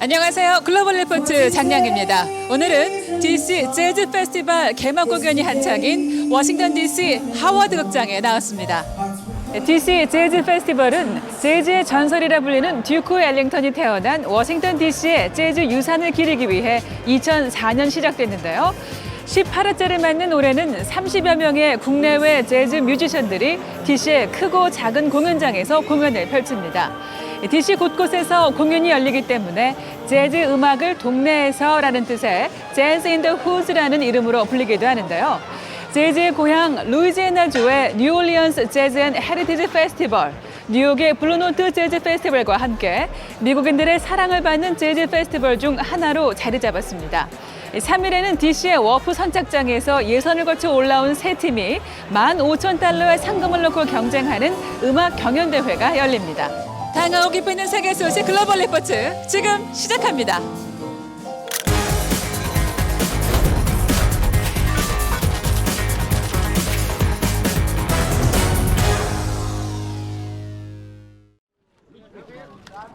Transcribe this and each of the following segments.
안녕하세요. 글로벌 리포트 장량입니다. 오늘은 DC 재즈 페스티벌 개막 공연이 한창인 워싱턴 DC 하워드 극장에 나왔습니다. DC 재즈 페스티벌은 재즈의 전설이라 불리는 듀크 엘링턴이 태어난 워싱턴 DC의 재즈 유산을 기리기 위해 2004년 시작됐는데요. 18회째를 맞는 올해는 30여 명의 국내외 재즈 뮤지션들이 DC의 크고 작은 공연장에서 공연을 펼칩니다. DC 곳곳에서 공연이 열리기 때문에 재즈 음악을 동네에서라는 뜻의 재즈 인 더 후즈라는 이름으로 불리기도 하는데요. 재즈의 고향 루이지애나주의 뉴올리언스 재즈 앤 헤리티지 페스티벌, 뉴욕의 블루노트 재즈 페스티벌과 함께 미국인들의 사랑을 받는 재즈 페스티벌 중 하나로 자리 잡았습니다. 3일에는 DC의 워프 선착장에서 예선을 거쳐 올라온 세 팀이 $15,000의 상금을 놓고 경쟁하는 음악 경연대회가 열립니다. 다가오고 있는 세계 소식 글로벌 리포트 지금 시작합니다.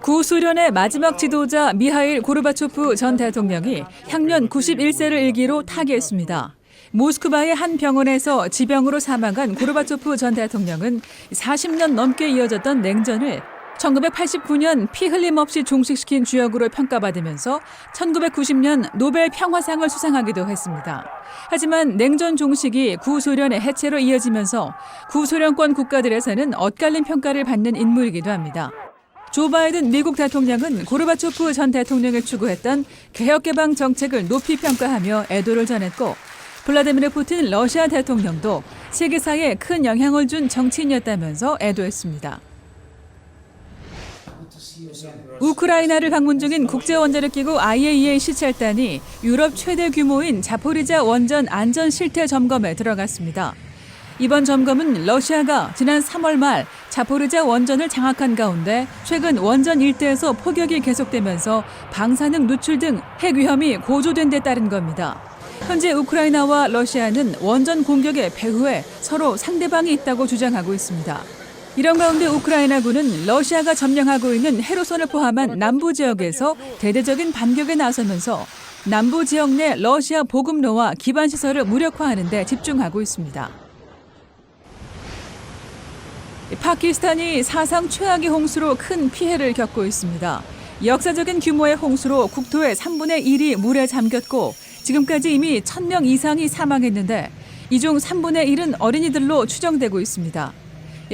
구소련의 마지막 지도자 미하일 고르바초프 전 대통령이 향년 91세를 일기로 타계했습니다. 모스크바의 한 병원에서 지병으로 사망한 고르바초프 전 대통령은 40년 넘게 이어졌던 냉전을 1989년 피 흘림 없이 종식시킨 주역으로 평가받으면서 1990년 노벨 평화상을 수상하기도 했습니다. 하지만 냉전 종식이 구소련의 해체로 이어지면서 구소련권 국가들에서는 엇갈린 평가를 받는 인물이기도 합니다. 조 바이든 미국 대통령은 고르바초프 전 대통령이 추구했던 개혁개방 정책을 높이 평가하며 애도를 전했고, 블라디미르 푸틴 러시아 대통령도 세계사에 큰 영향을 준 정치인이었다면서 애도했습니다. 우크라이나를 방문 중인 국제원자력기구 IAEA 시찰단이 유럽 최대 규모인 자포리자 원전 안전 실태 점검에 들어갔습니다. 이번 점검은 러시아가 지난 3월 말 자포리자 원전을 장악한 가운데 최근 원전 일대에서 폭격이 계속되면서 방사능 누출 등 핵 위험이 고조된 데 따른 겁니다. 현재 우크라이나와 러시아는 원전 공격의 배후에 서로 상대방이 있다고 주장하고 있습니다. 이런 가운데 우크라이나군은 러시아가 점령하고 있는 헤르손을 포함한 남부 지역에서 대대적인 반격에 나서면서 남부 지역 내 러시아 보급로와 기반시설을 무력화하는 데 집중하고 있습니다. 파키스탄이 사상 최악의 홍수로 큰 피해를 겪고 있습니다. 역사적인 규모의 홍수로 국토의 3분의 1이 물에 잠겼고 지금까지 이미 1,000명 이상이 사망했는데 이 중 3분의 1은 어린이들로 추정되고 있습니다.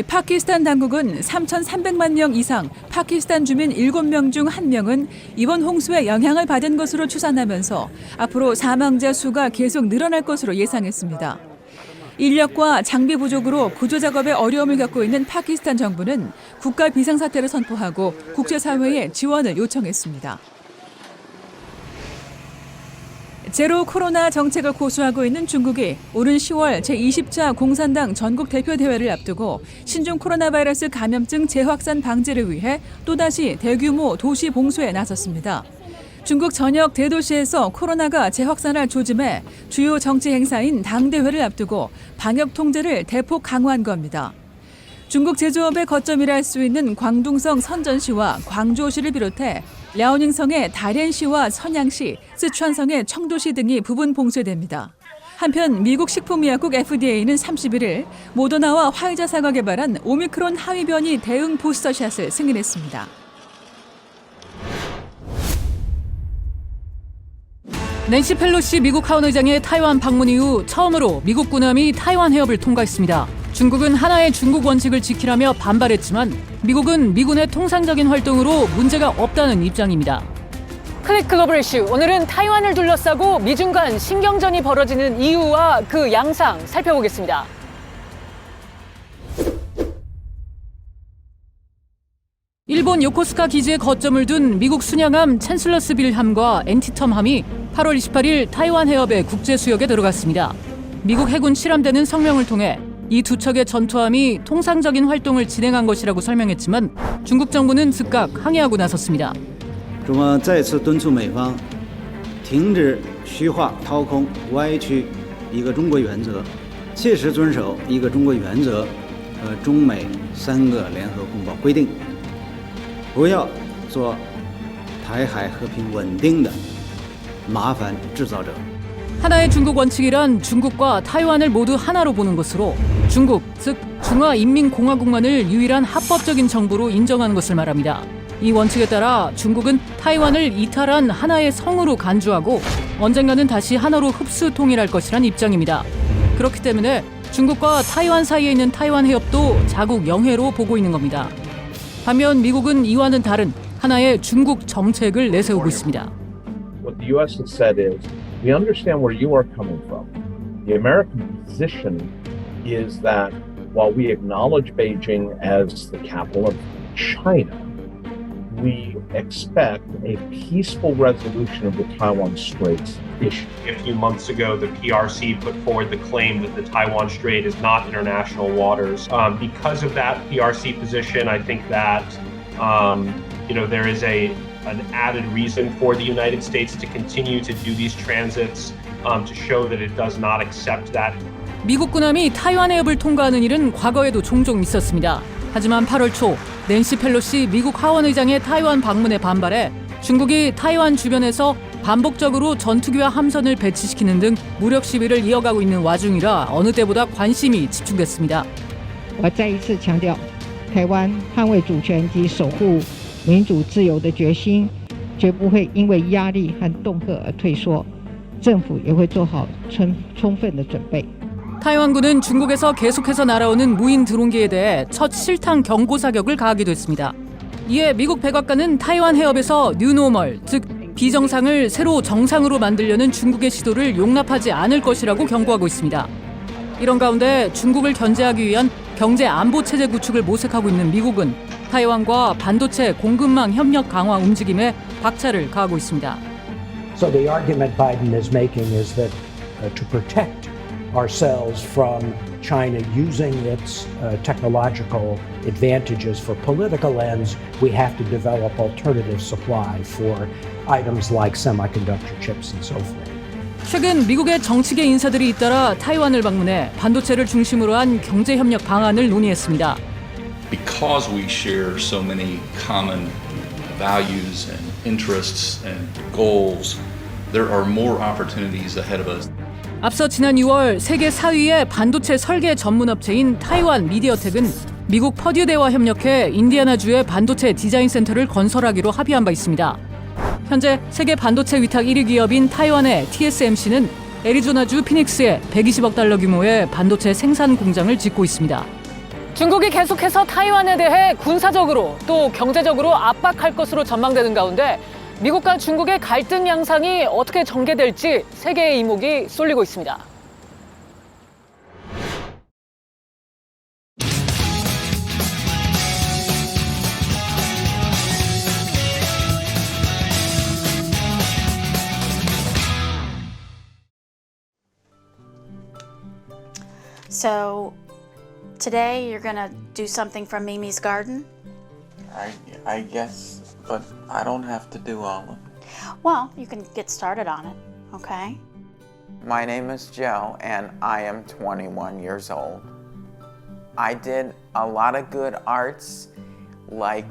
파키스탄 당국은 3,300만 명 이상 파키스탄 주민 7명 중 1명은 이번 홍수의 영향을 받은 것으로 추산하면서 앞으로 사망자 수가 계속 늘어날 것으로 예상했습니다. 인력과 장비 부족으로 구조 작업에 어려움을 겪고 있는 파키스탄 정부는 국가 비상사태를 선포하고 국제사회에 지원을 요청했습니다. 제로 코로나 정책을 고수하고 있는 중국이 오는 10월 제20차 공산당 전국 대표대회를 앞두고 신종 코로나 바이러스 감염증 재확산 방지를 위해 또다시 대규모 도시 봉쇄에 나섰습니다. 중국 전역 대도시에서 코로나가 재확산할 조짐에 주요 정치 행사인 당대회를 앞두고 방역 통제를 대폭 강화한 겁니다. 중국 제조업의 거점이라 할 수 있는 광둥성 선전시와 광주시를 비롯해 랴오닝성의 다롄시와 선양시, 쓰촨성의 청도시 등이 부분 봉쇄됩니다. 한편 미국 식품의약국 FDA는 31일 모더나와 화이자사가 개발한 오미크론 하위 변이 대응 부스터샷을 승인했습니다. 낸시 펠로시 미국 하원의장의 타이완 방문 이후 처음으로 미국 군함이 타이완 해협을 통과했습니다. 중국은 하나의 중국 원칙을 지키라며 반발했지만 미국은 미군의 통상적인 활동으로 문제가 없다는 입장입니다. 클릭 글로벌 이슈, 오늘은 타이완을 둘러싸고 미중 간 신경전이 벌어지는 이유와 그 양상 살펴보겠습니다. 일본 요코스카 기지에 거점을 둔 미국 순양함 챈슬러스빌함과 엔티텀함이 8월 28일 타이완 해협의 국제수역에 들어갔습니다. 미국 해군 실험대는 성명을 통해 이 두 척의 전투함이 통상적인 활동을 진행한 것이라고 설명했지만 중국 정부는 즉각 항의하고 나섰습니다. 中方再次敦促美方停止虚化、掏空、歪曲一个中国原则，切实遵守一个中国原则和中美3个联合公报规定，不要做台海和平稳定的麻烦制造者。 하나의 중국 원칙이란 중국과 타이완을 모두 하나로 보는 것으로 중국, 즉 중화인민공화국만을 유일한 합법적인 정부로 인정하는 것을 말합니다. 이 원칙에 따라 중국은 타이완을 이탈한 하나의 성으로 간주하고 언젠가는 다시 하나로 흡수 통일할 것이란 입장입니다. 그렇기 때문에 중국과 타이완 사이에 있는 타이완 해협도 자국 영해로 보고 있는 겁니다. 반면 미국은 이와는 다른 하나의 중국 정책을 내세우고 있습니다. What the U.S. has said is, we understand where you are coming from. The American position is that while we acknowledge Beijing as the capital of China, we expect a peaceful resolution of the Taiwan Straits issue. A few months ago, the PRC put forward the claim that the Taiwan Strait is not international waters. Because of that PRC position, I think that there is an added reason for the United States to continue to do these transits to show that it does not accept that. 미국 군함이 타이완 해협을 통과하는 일은 과거에도 종종 있었습니다. 하지만 8월 초 낸시 펠로시 미국 하원 의장의 타이완 방문에 반발해 중국이 타이완 주변에서 반복적으로 전투기와 함선을 배치시키는 등 무력 시위를 이어가고 있는 와중이라 어느 때보다 관심이 집중됐습니다. 我再一次强调，台湾捍卫主权及守护民主自由的决心，绝不会因为压力和恫吓而退缩。政府也会做好充分的准备。 타이완군은 중국에서 계속해서 날아오는 무인 드론기에 대해 첫 실탄 경고 사격을 가하기도 했습니다. 이에 미국 백악관은 타이완 해협에서 뉴노멀, 즉 비정상을 새로 정상으로 만들려는 중국의 시도를 용납하지 않을 것이라고 경고하고 있습니다. 이런 가운데 중국을 견제하기 위한 경제 안보 체제 구축을 모색하고 있는 미국은 타이완과 반도체 공급망 협력 강화 움직임에 박차를 가하고 있습니다. So the argument Biden is making is that to protect ourselves from China using its technological advantages for political ends, we have to develop alternative supply for items like semiconductor chips and so forth. 최근 미국의 정치계 인사들이 잇따라 타이완을 방문해 반도체를 중심으로 한 경제 협력 방안을 논의했습니다. Because we share so many common values and interests and goals, there are more opportunities ahead of us. 앞서 지난 6월 세계 4위의 반도체 설계 전문 업체인 타이완 미디어텍은 미국 퍼듀대와 협력해 인디애나주의 반도체 디자인 센터를 건설하기로 합의한 바 있습니다. 현재 세계 반도체 위탁 1위 기업인 타이완의 TSMC는 애리조나주 피닉스에 120억 달러 규모의 반도체 생산 공장을 짓고 있습니다. 중국이 계속해서 타이완에 대해 군사적으로 또 경제적으로 압박할 것으로 전망되는 가운데 미국과 중국의 갈등 양상이 어떻게 전개될지 세계의 이목이 쏠리고 있습니다. So today you're gonna do something from Mimi's garden? I guess, but I don't have to do all of it. Well, you can get started on it, okay? My name is Joe, and I am 21 years old. I did a lot of good arts, like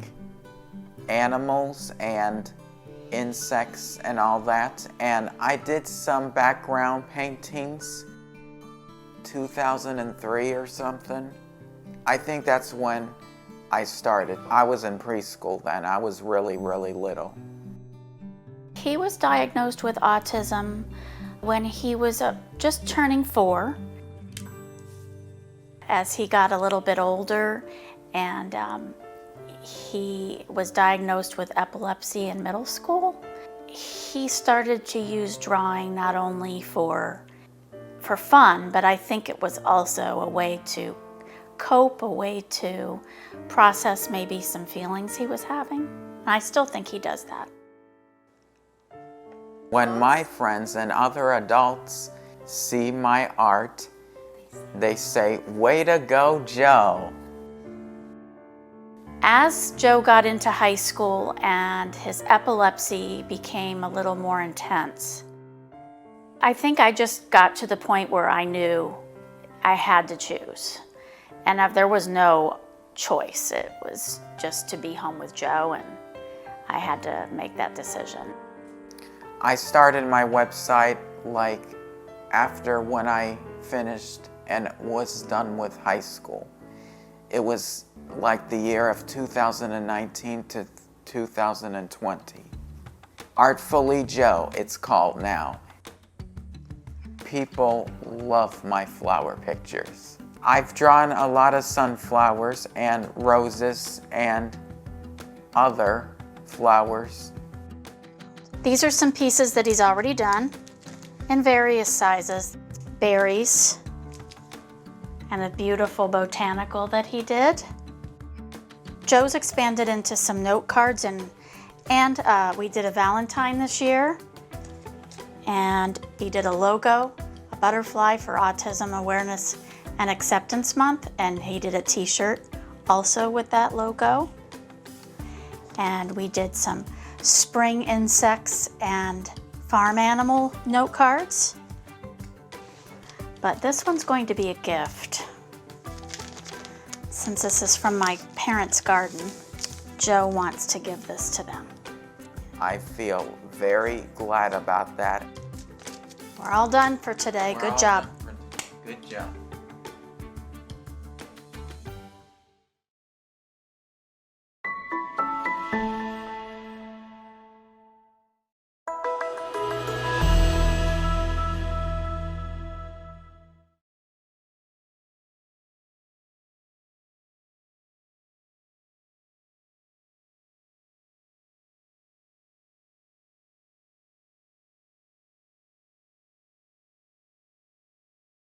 animals and insects and all that, and I did some background paintings, 2003 or something. I think that's when I started. I was in preschool then. I was really, really little. He was diagnosed with autism when he was just turning 4. As he got a little bit older, and he was diagnosed with epilepsy in middle school, he started to use drawing not only for fun, but I think it was also a way to cope, a way to process maybe some feelings he was having. And I still think he does that. When my friends and other adults see my art, they say, "Way to go, Joe." As Joe got into high school and his epilepsy became a little more intense, I think I just got to the point where I knew I had to choose. And there was no choice. It was just to be home with Joe, and I had to make that decision. I started my website like after when I finished and was done with high school. It was like the year of 2019 to 2020. Artfully Joe, it's called now. People love my flower pictures. I've drawn a lot of sunflowers and roses and other flowers. These are some pieces that he's already done in various sizes. Berries and a beautiful botanical that he did. Joe's expanded into some note cards and we did a Valentine this year, and he did a logo, a butterfly for Autism Awareness and Acceptance Month, and he did a t-shirt also with that logo. And we did some spring insects and farm animal note cards. But this one's going to be a gift. Since this is from my parents' garden, Joe wants to give this to them. I feel very glad about that. We're all done for today. Good job. Good job.